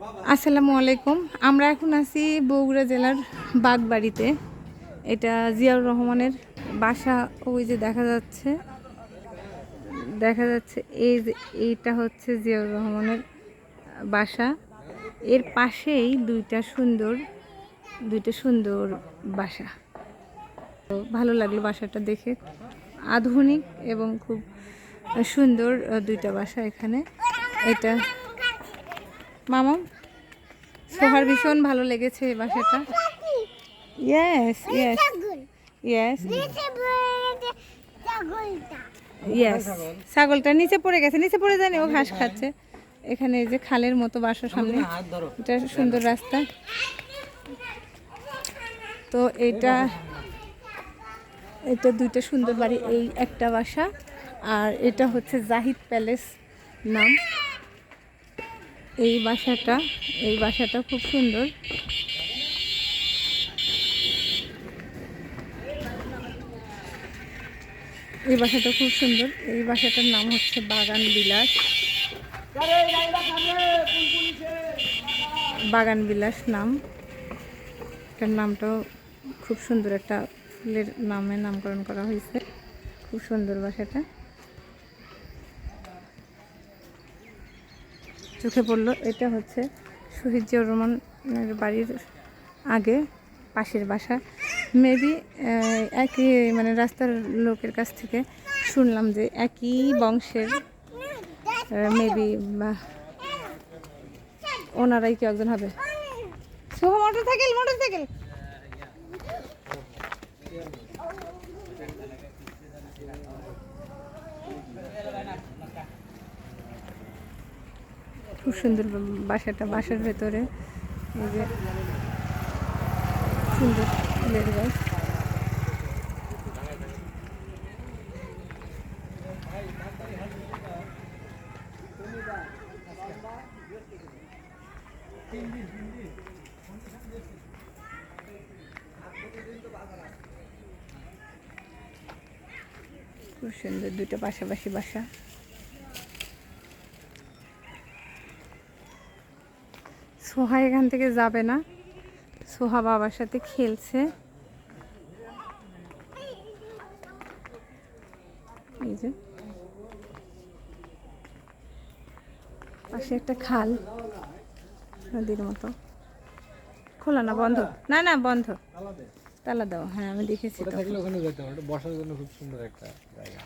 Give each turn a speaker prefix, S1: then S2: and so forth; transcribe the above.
S1: আসসালামু আলাইকুম। আমরা এখন আছি বগুড়া জেলার বাগবাড়িতে। এটা জিয়াউর রহমানের বাসা। ওই যে দেখা যাচ্ছে এই যে এইটা হচ্ছে জিয়াউর রহমানের বাসা। এর পাশেই দুইটা সুন্দর বাসা। তো ভালো লাগলো বাসাটা দেখে, আধুনিক এবং খুব সুন্দর দুইটা বাসা এখানে। এটা মামা সোহার ভীষণ ভালো লেগেছে এই বাসাটা। ইয়েস ইয়েস ইয়েস ইয়েস ছাগলটা নিচে পড়ে গেছে, নিচে পড়ে যায়নি, ও ঘাস খাচ্ছে। এখানে এই যে খালের মতো বাসার সামনে, এটা সুন্দর রাস্তা। তো এটা দুইটা সুন্দর বাড়ি, এই একটা বাসা। আর এটা হচ্ছে জাহিদ প্যালেস নাম এই বাসাটা খুব সুন্দর। এই বাসাটা খুব সুন্দর। এই বাসাটার নাম হচ্ছে বাগান বিলাস নাম। এটার নামটাও খুব সুন্দর, একটা ফুলের নামে নামকরণ করা হয়েছে। খুব সুন্দর বাসাটা, চোখে পড়লো। এটা হচ্ছে শহীদ জিয়াউর রহমানের বাড়ির আগে পাশের বাসা। মেবি একই মানে রাস্তার লোকের কাছ থেকে শুনলাম যে একই বংশের, মেবি বা ওনারাই কেউ একজন হবে। শুভ মোটরসাইকেল খুব সুন্দর বাসাটা। বাসার ভেতরে এই যে সুন্দর ফুলের গাছ। খুব সুন্দর দুটো পাশাপাশি বাসা। সোহা এখান থেকে যাবে না, সোহা বাবার সাথে খেলছে। এই যে পাশে একটা খাল, নদীর মতো। খোলা না, বন্ধ? না বন্ধ, তালা দাও। হ্যাঁ আমি দেখেছি।
S2: ওখানে যেতে হবে, বসার জন্য খুব সুন্দর একটা জায়গা।